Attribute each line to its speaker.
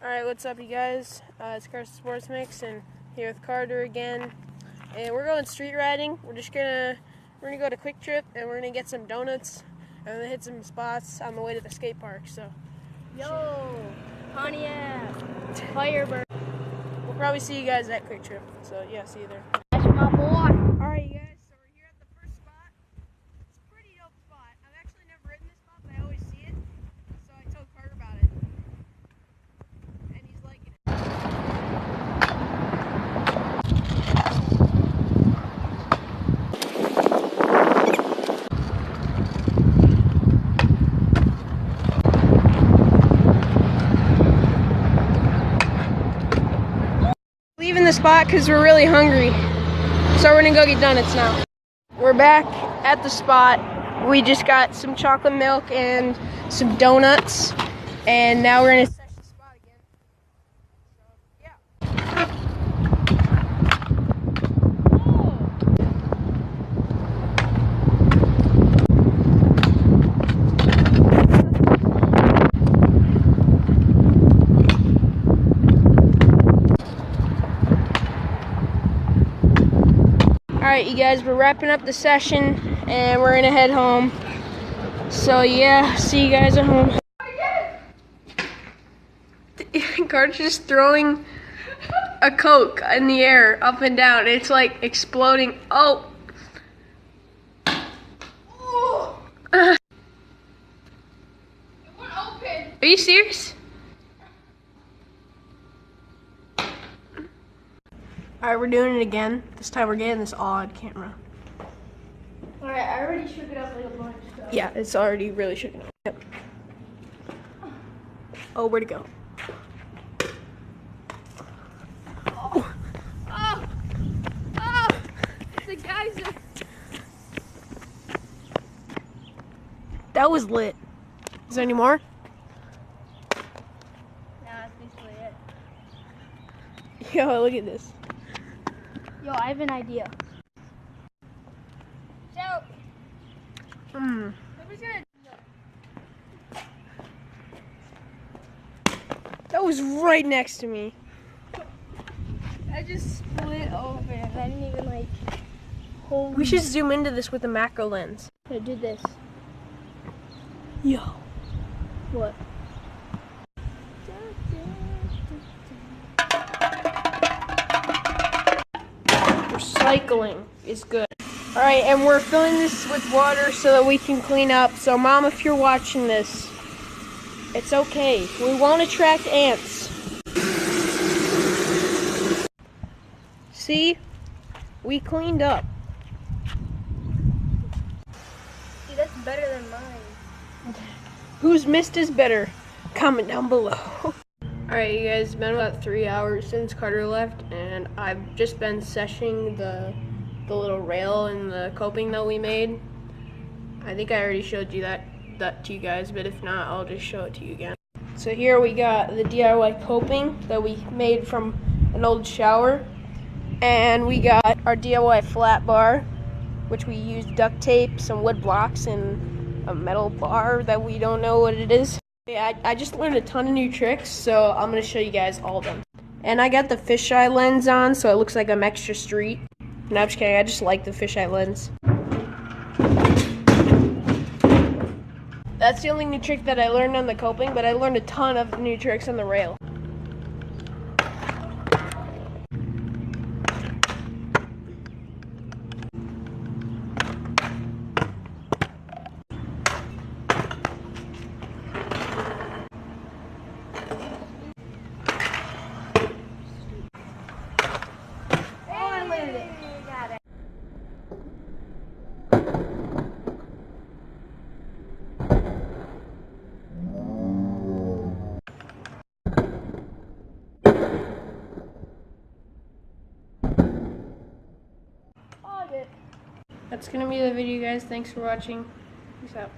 Speaker 1: Alright, what's up you guys? It's Carson Sports Mix and here with Carter again. And we're going street riding. We're gonna go to Quick Trip and we're gonna get some donuts and then hit some spots on the way to the skate park. So
Speaker 2: yo, Pontiac, Firebird.
Speaker 1: We'll probably see you guys at Quick Trip. So yeah, see you there.
Speaker 2: That's my boy.
Speaker 1: Alright you guys, so we're here at the first spot. It's a pretty dope spot. I've actually never ridden this spot, but I always see it. So I told Carter about it. And he's liking it. Leaving the spot because we're really hungry, so we're gonna go get donuts now. We're back at the spot. We just got some chocolate milk and some donuts, and now we're gonna sesh the spot again. So yeah. Alright you guys, we're wrapping up the session and we're gonna head home. So yeah, see you guys at home. Carter's just throwing a Coke in the air, up and down. It's like exploding. Oh!
Speaker 2: It won't open.
Speaker 1: Are you serious? Alright, we're doing it again. This time we're getting this odd camera.
Speaker 2: Alright, I already shook it up like a bunch. So.
Speaker 1: Yeah, it's already really shaking up. Yep. Oh, where'd it go?
Speaker 2: Oh! Oh! Oh! The geyser.
Speaker 1: That was lit. Is there any more?
Speaker 2: Nah, that's basically it.
Speaker 1: Yo, look at this.
Speaker 2: Yo, I have an idea. So,
Speaker 1: Mmm.
Speaker 2: who's gonna?
Speaker 1: That was right next to me.
Speaker 2: I just split open. I didn't even like hold.
Speaker 1: We should zoom into this with a macro lens.
Speaker 2: I do this.
Speaker 1: Yo.
Speaker 2: What?
Speaker 1: Recycling is good. Alright, and we're filling this with water so that we can clean up. So Mom, if you're watching this, it's okay. We won't attract ants. See? We cleaned up.
Speaker 2: See, that's better than mine.
Speaker 1: Whose mist is better? Comment down below. Alright you guys, it's been about 3 hours since Carter left, and I've just been seshing the little rail and the coping that we made. I think I already showed you that to you guys, but if not, I'll just show it to you again. So here we got the DIY coping that we made from an old shower, and we got our DIY flat bar, which we used duct tape, some wood blocks, and a metal bar that we don't know what it is. Yeah, I just learned a ton of new tricks, so I'm going to show you guys all of them. And I got the fisheye lens on, so it looks like I'm extra street. No, I'm just kidding, I just like the fisheye lens. That's the only new trick that I learned on the coping, but I learned a ton of new tricks on the rail. That's gonna be the video, guys. Thanks for watching. Peace out.